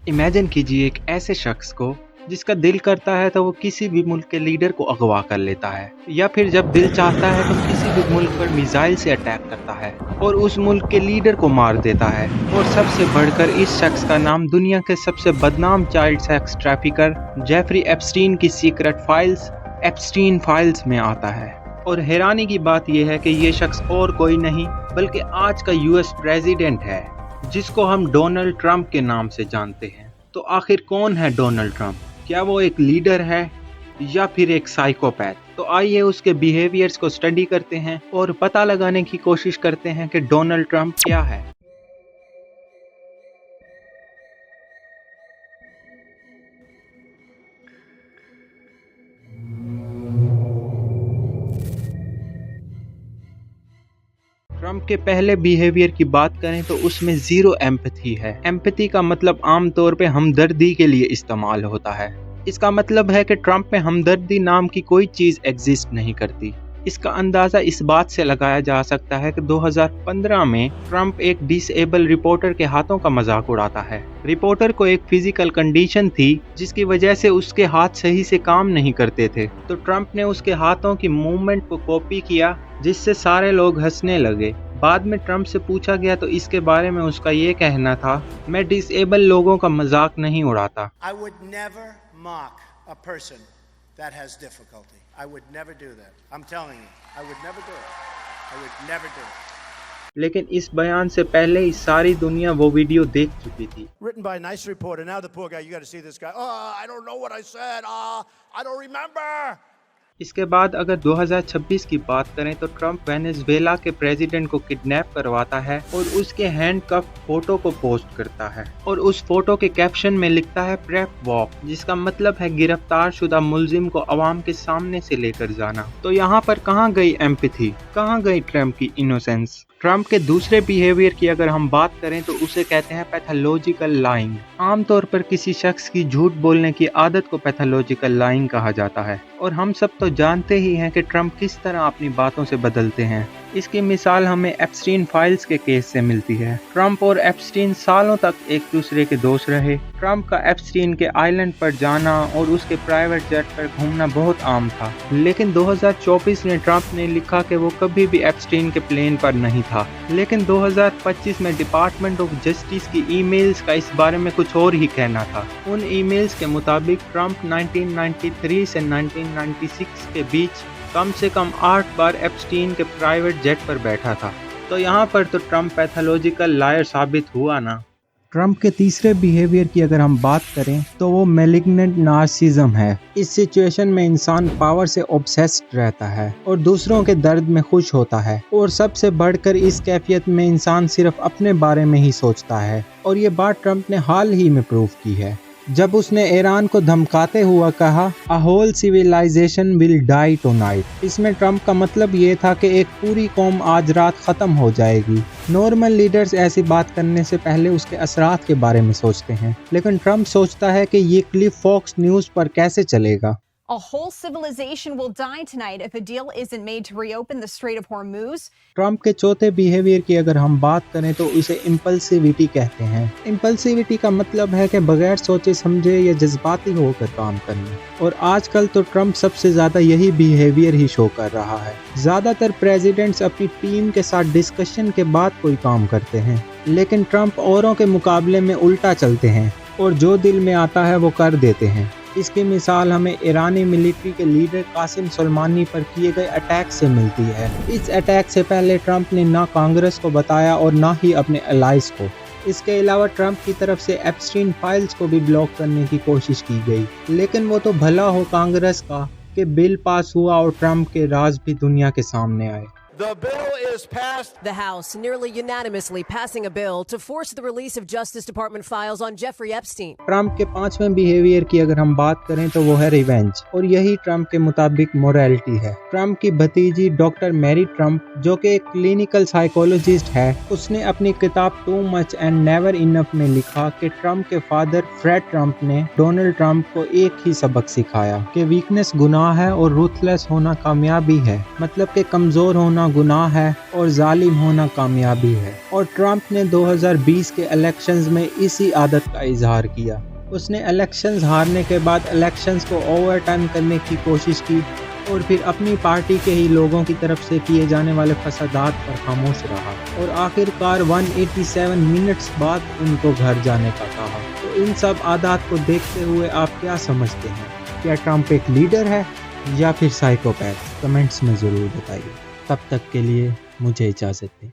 Imagine कीजिए एक ऐसे शख्स को जिसका दिल करता है तो वो किसी भी मुल्क के लीडर को अगवा कर लेता है, या फिर जब दिल चाहता है तो किसी भी मुल्क पर मिसाइल से अटैक करता है और उस मुल्क के लीडर को मार देता है। और सबसे बढ़कर इस शख्स का नाम दुनिया के सबसे बदनाम child sex trafficker Jeffrey Epstein की सीक्रेट फाइल्स एप्स्टीन फाइल्स में आता है। और हैरानी की बात यह है कि ये शख्स और कोई नहीं बल्कि आज का यूएस प्रेसिडेंट है, जिसको हम डोनाल्ड ट्रंप के नाम से जानते हैं। तो आखिर कौन है डोनाल्ड ट्रंप? क्या वो एक लीडर है या फिर एक साइकोपैथ? तो आइए उसके बिहेवियर्स को स्टडी करते हैं और पता लगाने की कोशिश करते हैं कि डोनाल्ड ट्रंप क्या है। ट्रंप के पहले बिहेवियर की बात करें तो उसमें जीरो एम्पैथी है। एम्पैथी का मतलब आमतौर पे हमदर्दी के लिए इस्तेमाल होता है। इसका मतलब है कि ट्रंप में हमदर्दी नाम की कोई चीज एग्जिस्ट नहीं करती। इसका अंदाजा इस बात से लगाया जा सकता है कि 2015 में ट्रंप एक डिसेबल रिपोर्टर के हाथों का मजाक उड़ाता है। रिपोर्टर को एक फिजिकल कंडीशन थी जिसकी वजह से उसके हाथ सही से काम नहीं करते थे, तो ट्रंप ने उसके हाथों की मूवमेंट को कॉपी किया, जिससे सारे लोग हंसने लगे। बाद में ट्रंप से पूछा गया तो इसके बारे में उसका ये कहना था, मैं डिसेबल लोगों का मजाक नहीं उड़ाता। I would never mock a person that has difficulty. I would never do that. I'm telling you, I would never do it. I would never do it. लेकिन इस बयान से पहले ही सारी दुनिया वो वीडियो देख चुकी थी। Written by a nice reporter. Now the poor guy, you got to see this guy. Oh, I don't know what I said. I don't remember. इसके बाद अगर 2026 की बात करें तो ट्रंप वेनेजुएला के प्रेसिडेंट को किडनैप करवाता है और उसके हैंडकफ फोटो को पोस्ट करता है और उस फोटो के कैप्शन में लिखता है प्रेप वॉक, जिसका मतलब है गिरफ्तार शुदा मुलजिम को अवाम के सामने से लेकर जाना। तो यहाँ पर कहाँ गई एम्पैथी, कहाँ गई ट्रंप की इनोसेंस? ट्रंप के दूसरे बिहेवियर की अगर हम बात करें तो उसे कहते हैं पैथोलॉजिकल लाइंग। आमतौर पर किसी शख्स की झूठ बोलने की आदत को पैथोलॉजिकल लाइंग कहा जाता है और हम सब तो जानते ही हैं कि ट्रंप किस तरह अपनी बातों से बदलते हैं। इसकी मिसाल हमें एप्स्टीन फाइल्स के केस से मिलती है। ट्रंप और एप्स्टीन सालों तक एक दूसरे के दोस्त रहे। ट्रंप का एप्स्टीन के आइलैंड पर जाना और उसके प्राइवेट जेट पर घूमना बहुत आम था, लेकिन 2024 में ट्रंप ने लिखा कि वो कभी भी एप्स्टीन के प्लेन पर नहीं था। लेकिन 2025 में डिपार्टमेंट ऑफ जस्टिस की ईमेल्स का इस बारे में कुछ और ही कहना था। उन ईमेल्स के मुताबिक ट्रंप 1993 से 1996 के बीच कम से कम 8 बार एप्स्टीन के प्राइवेट जेट पर बैठा था। तो यहाँ पर तो ट्रंप पैथोलॉजिकल लायर साबित हुआ ना। ट्रंप के तीसरे बिहेवियर की अगर हम बात करें तो वो मैलिग्नेंट नार्सिज्म है। इस सिचुएशन में इंसान पावर से ऑब्सेस्ड रहता है और दूसरों के दर्द में खुश होता है, और सबसे बढ़कर इस कैफियत में इंसान सिर्फ अपने बारे में ही सोचता है। और ये बात ट्रंप ने हाल ही में प्रूव की है जब उसने ईरान को धमकाते हुआ कहा a whole civilization will die tonight. इसमें ट्रंप का मतलब ये था कि एक पूरी कौम आज रात खत्म हो जाएगी। नॉर्मल लीडर्स ऐसी बात करने से पहले उसके असरात के बारे में सोचते हैं, लेकिन ट्रंप सोचता है कि ये क्लिप फॉक्स न्यूज़ पर कैसे चलेगा। A whole civilization will die tonight if a deal isn't made to reopen the Strait of Hormuz. Trump के चौथे बिहेवियर की अगर हम बात करें तो उसे इम्पल्सिविटी कहते हैं। इम्पल्सिविटी का मतलब है कि बगैर सोचे समझे या जज्बाती होकर काम करना, और आजकल तो ट्रंप सबसे ज़्यादा यही बिहेवियर ही शो कर रहा है। ज़्यादातर प्रेसिडेंट्स अपनी टीम के साथ डिस्कशन के बाद कोई काम करते हैं, लेकिन ट्रंप औरों के मुकाबले में उल्टा चलते हैं और जो दिल में आता है वो कर देते हैं। इसकी मिसाल हमें ईरानी मिलिट्री के लीडर कासिम सुलेमानी पर किए गए अटैक से मिलती है। इस अटैक से पहले ट्रंप ने ना कांग्रेस को बताया और ना ही अपने एलाइज को। इसके अलावा ट्रंप की तरफ से एप्स्टीन फाइल्स को भी ब्लॉक करने की कोशिश की गई, लेकिन वो तो भला हो कांग्रेस का कि बिल पास हुआ और ट्रंप के राज भी दुनिया के सामने आए। The bill is passed. The House nearly unanimously passing a bill to force the release of Justice Department files on Jeffrey Epstein. Trump के पांचवें बिहेवियर की अगर हम बात करें तो वो है रिवेंज, और यही ट्रंप के मुताबिक मोरालिटी है। ट्रंप की भतीजी डॉक्टर मैरी ट्रंप, जो कि एक क्लिनिकल साइकोलॉजिस्ट है, उसने अपनी किताब too much and never enough में लिखा कि ट्रंप के फादर फ्रेड ट्रंप ने डोनाल्ड ट्रंप को एक ही सबक सिखाया कि वीकनेस गुनाह है और रूथलेस होना कामयाबी है। मतलब कि कमजोर होना होना गुनाह है और जालिम होना कामयाबी है। और ट्रंप ने 2020 के इलेक्शंस में इसी आदत का इजहार किया। उसने इलेक्शंस हारने के बाद इलेक्शंस को ओवरटर्न करने की कोशिश की और फिर अपनी पार्टी के ही लोगों की तरफ से किए जाने वाले फसादात पर खामोश रहा और आखिरकार 187 मिनट्स बाद उनको घर जाने का कहा। तो इन सब आदात को देखते हुए आप क्या समझते हैं? क्या ट्रंप एक लीडर है या फिर साइकोपैथ? कमेंट्स में ज़रूर बताइए। तब तक के लिए मुझे इजाज़त दें।